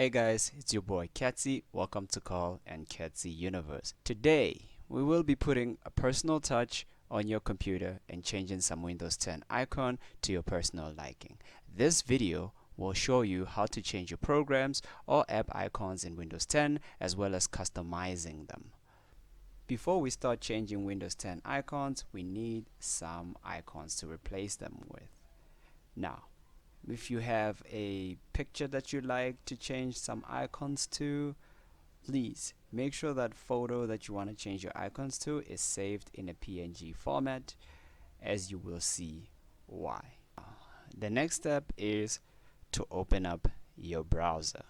Hey guys, it's your boy Katsy. Welcome to Call and Katsy Universe. Today, we will be putting a personal touch on your computer and changing some Windows 10 icon to your personal liking. This video will show you how to change your programs or app icons in Windows 10 as well as customizing them. Before we start changing Windows 10 icons, we need some icons to replace them with. Now, if you have a picture that you like to change some icons to, please make sure that photo that you want to change your icons to is saved in a PNG format, as you will see why. The next step is to open up your browser.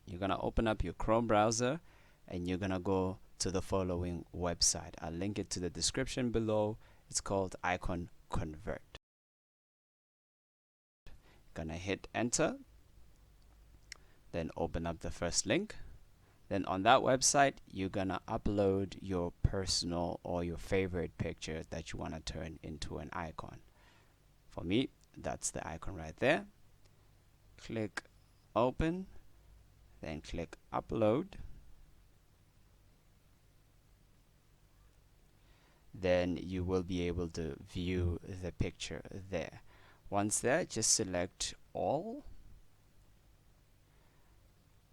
You're gonna open up your Chrome browser and you're gonna go to the following website. I'll link it to the description below. It's called Icon Convert. Gonna hit enter, then open up the first link. Then on that website you're gonna upload your personal or your favorite picture that you want to turn into an icon. For me, that's the icon right there. Click open, then click upload. Then you will be able to view the picture there. Once there, just select all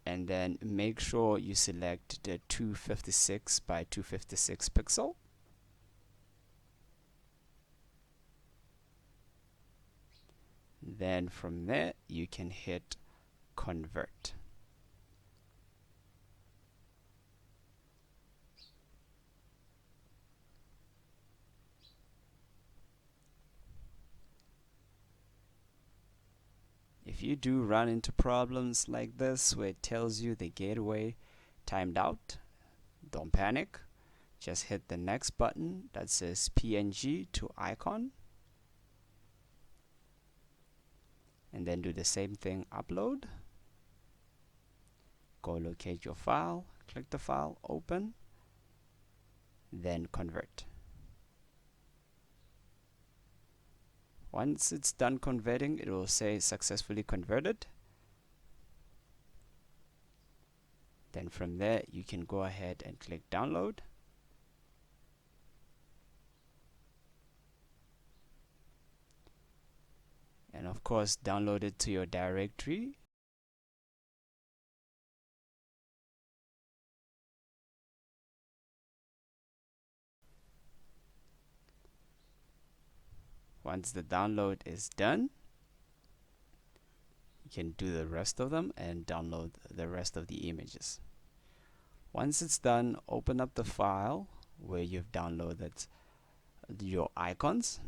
and then make sure you select the 256 by 256 pixel. Then from there you can hit convert. If you do run into problems like this where it tells you the gateway timed out, don't panic. Just hit the next button that says PNG to icon and then do the same thing, upload. Go locate your file, click the file, open, then convert. Once it's done converting, it will say successfully converted. Then from there you can go ahead and click download. And of course download it to your directory. Once the download is done, you can do the rest of them and download the rest of the images. Once it's done, open up the file where you've downloaded your icons,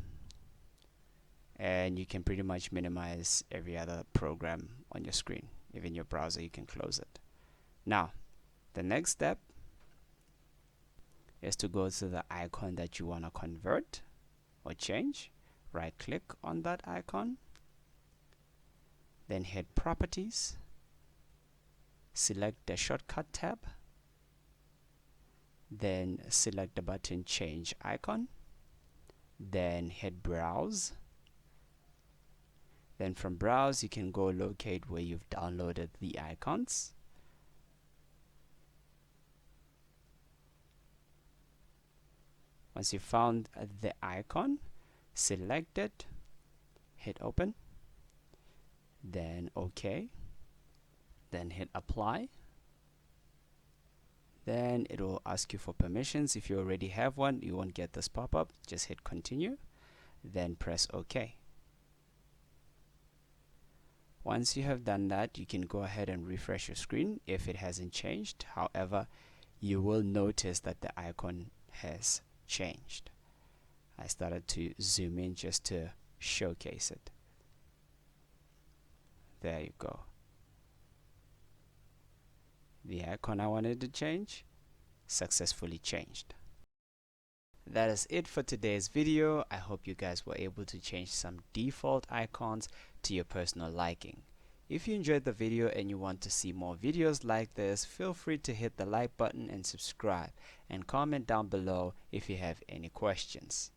and you can pretty much minimize every other program on your screen. Even your browser, you can close it. Now, the next step is to go to the icon that you want to convert or change. Right click on that icon, then hit properties, select the shortcut tab, then select the button change icon, then hit browse. Then from browse you can go locate where you've downloaded the icons. Once you found the icon, select it, hit open, then OK, then hit apply. Then it will ask you for permissions. If you already have one, you won't get this pop-up. Just hit continue, then press OK. Once you have done that, you can go ahead and refresh your screen if it hasn't changed. However, you will notice that the icon has changed. I started to zoom in just to showcase it. There you go. The icon I wanted to change successfully changed. That is it for today's video. I hope you guys were able to change some default icons to your personal liking. If you enjoyed the video and you want to see more videos like this, feel free to hit the like button and subscribe, and comment down below if you have any questions.